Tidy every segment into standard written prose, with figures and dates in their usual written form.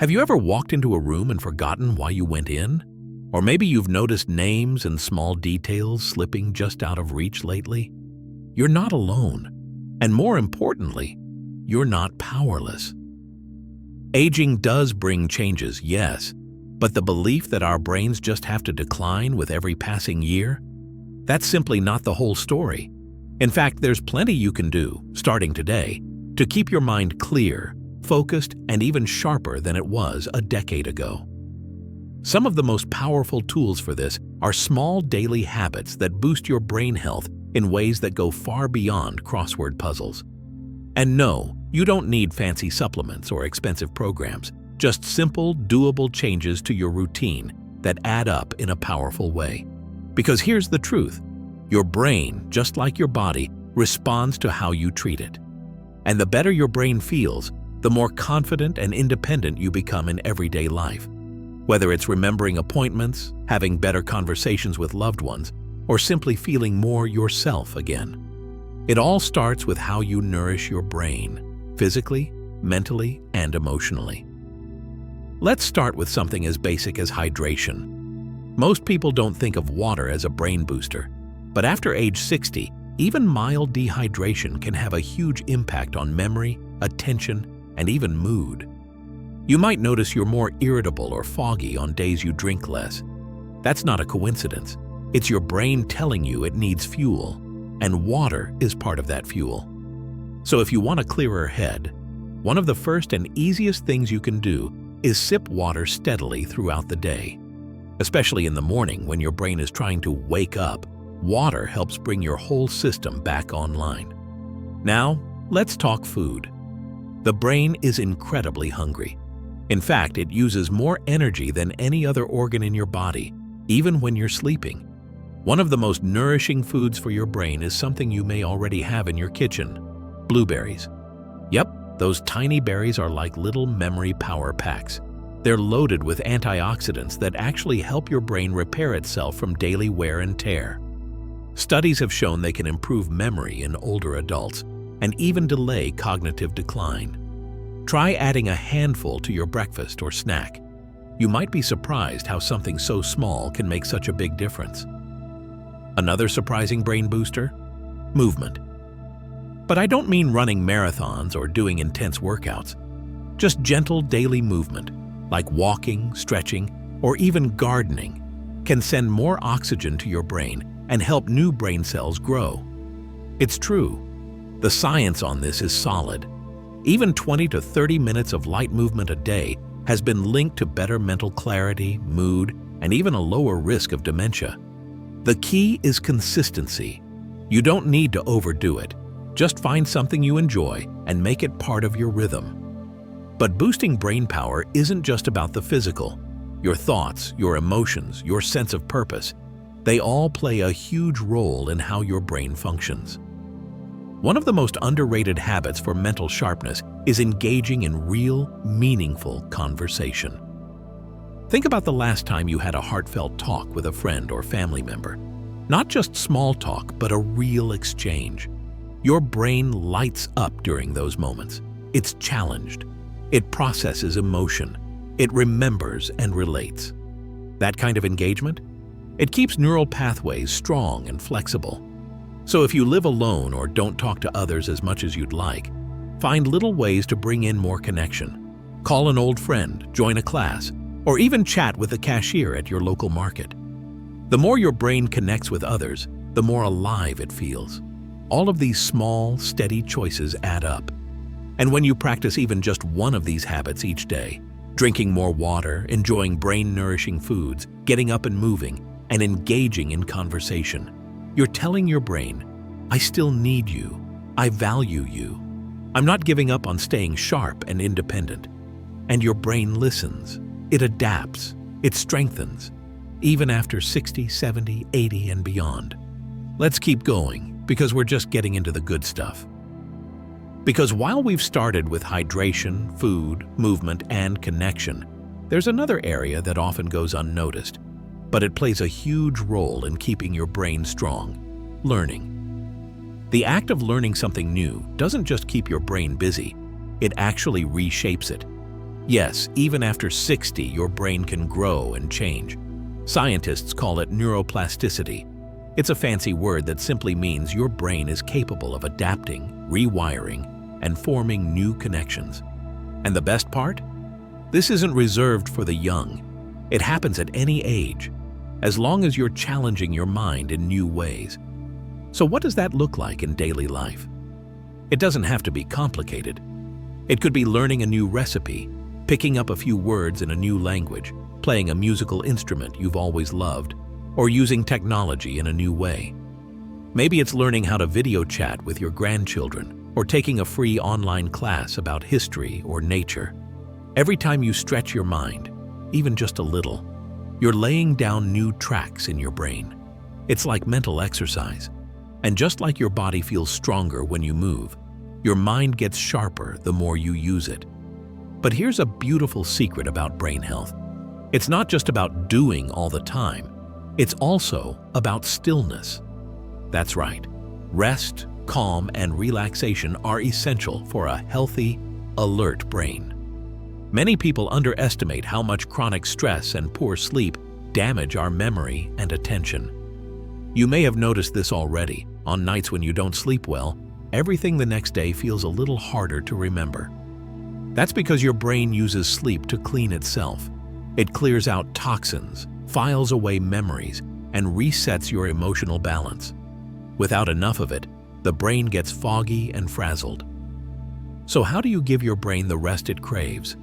Have you ever walked into a room and forgotten why you went in? Or maybe you've noticed names and small details slipping just out of reach lately? You're not alone. And more importantly, you're not powerless. Aging does bring changes, yes, but the belief that our brains just have to decline with every passing year? That's simply not the whole story. In fact, there's plenty you can do, starting today, to keep your mind clear, focused, and even sharper than it was a decade ago. Some of the most powerful tools for this are small daily habits that boost your brain health in ways that go far beyond crossword puzzles. And no, you don't need fancy supplements or expensive programs, just simple, doable changes to your routine that add up in a powerful way. Because here's the truth, your brain, just like your body, responds to how you treat it. And the better your brain feels, the more confident and independent you become in everyday life. Whether it's remembering appointments, having better conversations with loved ones, or simply feeling more yourself again. It all starts with how you nourish your brain, physically, mentally, and emotionally. Let's start with something as basic as hydration. Most people don't think of water as a brain booster, but after age 60, even mild dehydration can have a huge impact on memory, attention, and even mood. You might notice you're more irritable or foggy on days you drink less. That's not a coincidence. It's your brain telling you it needs fuel, and water is part of that fuel. So if you want a clearer head, one of the first and easiest things you can do is sip water steadily throughout the day. Especially in the morning when your brain is trying to wake up, water helps bring your whole system back online. Now, let's talk food. The brain is incredibly hungry. In fact, it uses more energy than any other organ in your body, even when you're sleeping. One of the most nourishing foods for your brain is something you may already have in your kitchen: blueberries. Yep, those tiny berries are like little memory power packs. They're loaded with antioxidants that actually help your brain repair itself from daily wear and tear. Studies have shown they can improve memory in older adults and even delay cognitive decline. Try adding a handful to your breakfast or snack. You might be surprised how something so small can make such a big difference. Another surprising brain booster? Movement. But I don't mean running marathons or doing intense workouts. Just gentle daily movement, like walking, stretching, or even gardening, can send more oxygen to your brain and help new brain cells grow. It's true. The science on this is solid. Even 20 to 30 minutes of light movement a day has been linked to better mental clarity, mood, and even a lower risk of dementia. The key is consistency. You don't need to overdo it. Just find something you enjoy and make it part of your rhythm. But boosting brain power isn't just about the physical. Your thoughts, your emotions, your sense of purpose, they all play a huge role in how your brain functions. One of the most underrated habits for mental sharpness is engaging in real, meaningful conversation. Think about the last time you had a heartfelt talk with a friend or family member. Not just small talk, but a real exchange. Your brain lights up during those moments. It's challenged. It processes emotion. It remembers and relates. That kind of engagement? It keeps neural pathways strong and flexible. So if you live alone or don't talk to others as much as you'd like, find little ways to bring in more connection. Call an old friend, join a class, or even chat with the cashier at your local market. The more your brain connects with others, the more alive it feels. All of these small, steady choices add up. And when you practice even just one of these habits each day, drinking more water, enjoying brain-nourishing foods, getting up and moving, and engaging in conversation, you're telling your brain, I still need you. I value you. I'm not giving up on staying sharp and independent. And your brain listens. It adapts. It strengthens, even after 60, 70, 80, and beyond. Let's keep going, because we're just getting into the good stuff. Because while we've started with hydration, food, movement, and connection, there's another area that often goes unnoticed, but it plays a huge role in keeping your brain strong: learning. The act of learning something new doesn't just keep your brain busy, it actually reshapes it. Yes, even after 60, your brain can grow and change. Scientists call it neuroplasticity. It's a fancy word that simply means your brain is capable of adapting, rewiring, and forming new connections. And the best part? This isn't reserved for the young. It happens at any age, as long as you're challenging your mind in new ways. So what does that look like in daily life? It doesn't have to be complicated. It could be learning a new recipe, picking up a few words in a new language, playing a musical instrument you've always loved, or using technology in a new way. Maybe it's learning how to video chat with your grandchildren, or taking a free online class about history or nature. Every time you stretch your mind, even just a little, you're laying down new tracks in your brain. It's like mental exercise. And just like your body feels stronger when you move, your mind gets sharper the more you use it. But here's a beautiful secret about brain health. It's not just about doing all the time. It's also about stillness. That's right. Rest, calm, and relaxation are essential for a healthy, alert brain. Many people underestimate how much chronic stress and poor sleep damage our memory and attention. You may have noticed this already. On nights when you don't sleep well, everything the next day feels a little harder to remember. That's because your brain uses sleep to clean itself. It clears out toxins, files away memories, and resets your emotional balance. Without enough of it, the brain gets foggy and frazzled. So how do you give your brain the rest it craves?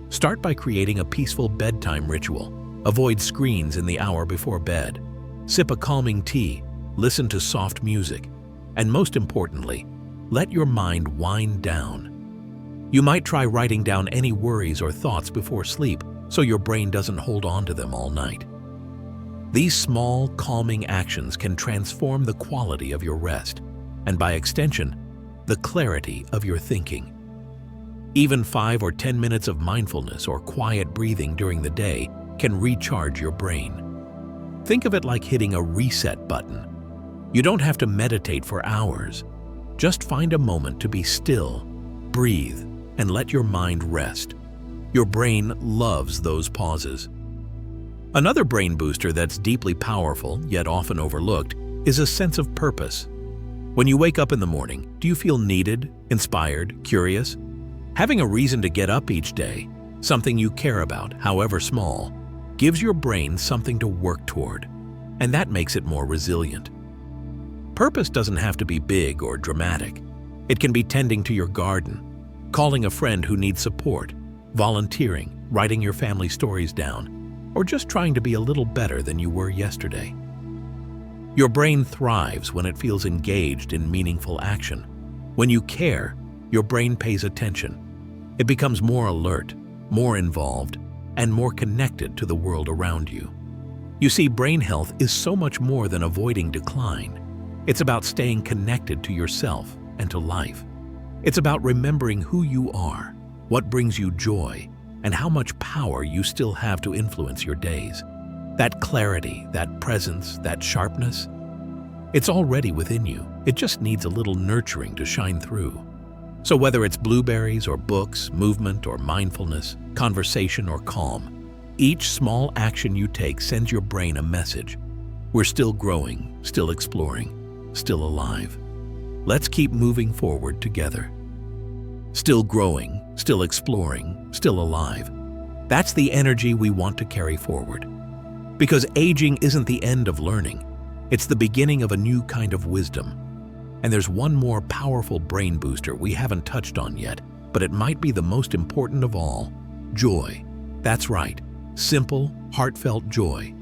Start by creating a peaceful bedtime ritual. Avoid screens in the hour before bed. Sip a calming tea, listen to soft music, and most importantly, let your mind wind down. You might try writing down any worries or thoughts before sleep so your brain doesn't hold on to them all night. These small, calming actions can transform the quality of your rest, and by extension, the clarity of your thinking. Even 5 or 10 minutes of mindfulness or quiet breathing during the day can recharge your brain. Think of it like hitting a reset button. You don't have to meditate for hours. Just find a moment to be still, breathe, and let your mind rest. Your brain loves those pauses. Another brain booster that's deeply powerful, yet often overlooked, is a sense of purpose. When you wake up in the morning, do you feel needed, inspired, curious? Having a reason to get up each day, something you care about, however small, gives your brain something to work toward, and that makes it more resilient. Purpose doesn't have to be big or dramatic. It can be tending to your garden, calling a friend who needs support, volunteering, writing your family stories down, or just trying to be a little better than you were yesterday. Your brain thrives when it feels engaged in meaningful action. When you care, your brain pays attention. It becomes more alert, more involved, and more connected to the world around you. You see, brain health is so much more than avoiding decline. It's about staying connected to yourself and to life. It's about remembering who you are, what brings you joy, and how much power you still have to influence your days. That clarity, that presence, that sharpness, it's already within you. It just needs a little nurturing to shine through. So whether it's blueberries or books, movement or mindfulness, conversation or calm, each small action you take sends your brain a message. We're still growing, still exploring, still alive. Let's keep moving forward together. Still growing, still exploring, still alive. That's the energy we want to carry forward. Because aging isn't the end of learning. It's the beginning of a new kind of wisdom. And there's one more powerful brain booster we haven't touched on yet, but it might be the most important of all: joy. That's right, simple, heartfelt joy.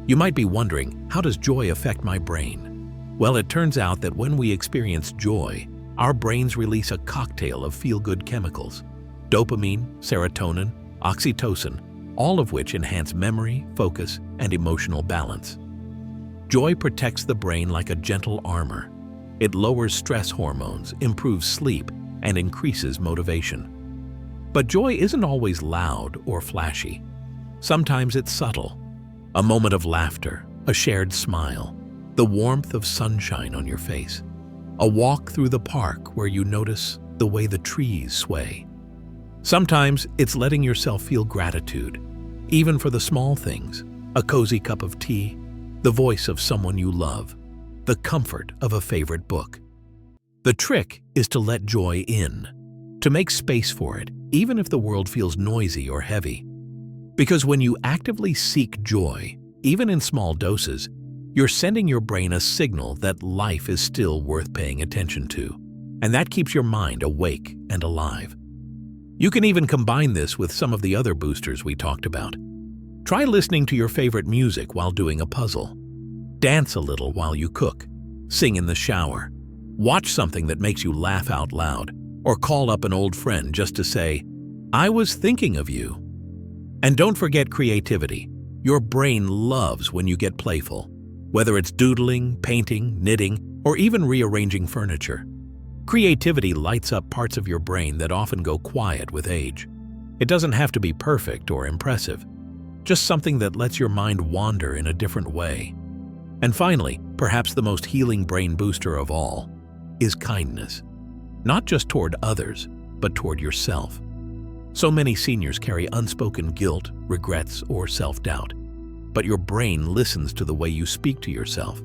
You might be wondering, how does joy affect my brain? Well, it turns out that when we experience joy, our brains release a cocktail of feel-good chemicals: dopamine, serotonin, oxytocin, all of which enhance memory, focus, and emotional balance. Joy protects the brain like a gentle armor. It lowers stress hormones, improves sleep, and increases motivation. But joy isn't always loud or flashy. Sometimes it's subtle. A moment of laughter, a shared smile, the warmth of sunshine on your face. A walk through the park where you notice the way the trees sway. Sometimes it's letting yourself feel gratitude, even for the small things: a cozy cup of tea, the voice of someone you love, the comfort of a favorite book. The trick is to let joy in, to make space for it, even if the world feels noisy or heavy. Because when you actively seek joy, even in small doses, you're sending your brain a signal that life is still worth paying attention to, and that keeps your mind awake and alive. You can even combine this with some of the other boosters we talked about. Try listening to your favorite music while doing a puzzle. Dance a little while you cook. Sing in the shower. Watch something that makes you laugh out loud, or call up an old friend just to say, "I was thinking of you." And don't forget creativity. Your brain loves when you get playful, whether it's doodling, painting, knitting, or even rearranging furniture. Creativity lights up parts of your brain that often go quiet with age. It doesn't have to be perfect or impressive, just something that lets your mind wander in a different way. And finally, perhaps the most healing brain booster of all is kindness. Not just toward others, but toward yourself. So many seniors carry unspoken guilt, regrets, or self-doubt. But your brain listens to the way you speak to yourself.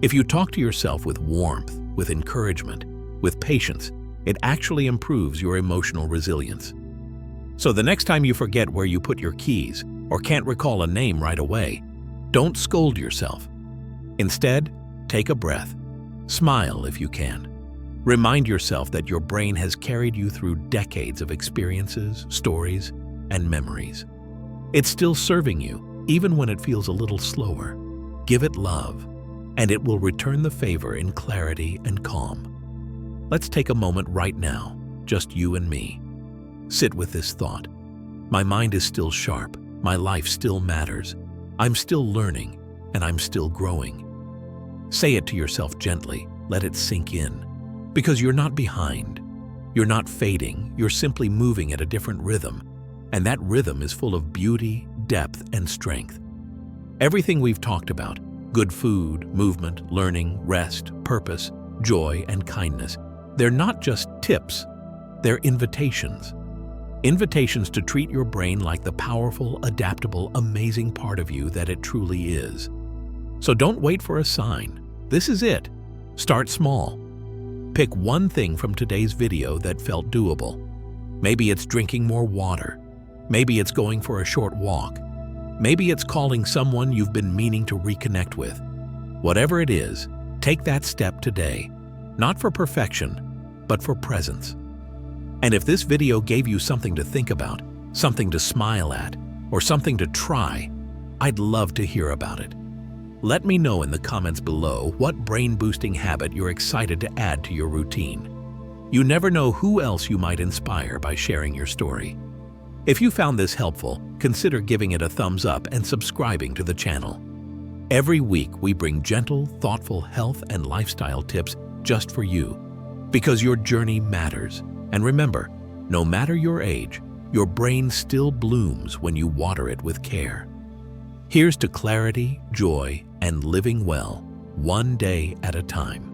If you talk to yourself with warmth, with encouragement, with patience, it actually improves your emotional resilience. So the next time you forget where you put your keys or can't recall a name right away, don't scold yourself. Instead, take a breath. Smile if you can. Remind yourself that your brain has carried you through decades of experiences, stories, and memories. It's still serving you, even when it feels a little slower. Give it love, and it will return the favor in clarity and calm. Let's take a moment right now, just you and me. Sit with this thought. My mind is still sharp. My life still matters. I'm still learning, and I'm still growing. Say it to yourself gently. Let it sink in. Because you're not behind. You're not fading. You're simply moving at a different rhythm. And that rhythm is full of beauty, depth, and strength. Everything we've talked about, good food, movement, learning, rest, purpose, joy, and kindness, they're not just tips, they're invitations. Invitations to treat your brain like the powerful, adaptable, amazing part of you that it truly is. So don't wait for a sign. This is it. Start small. Pick one thing from today's video that felt doable. Maybe it's drinking more water. Maybe it's going for a short walk. Maybe it's calling someone you've been meaning to reconnect with. Whatever it is, take that step today. Not for perfection, but for presence. And if this video gave you something to think about, something to smile at, or something to try, I'd love to hear about it. Let me know in the comments below what brain-boosting habit you're excited to add to your routine. You never know who else you might inspire by sharing your story. If you found this helpful, consider giving it a thumbs up and subscribing to the channel. Every week, we bring gentle, thoughtful health and lifestyle tips just for you, because your journey matters. And remember, no matter your age, your brain still blooms when you water it with care. Here's to clarity, joy, and living well, one day at a time.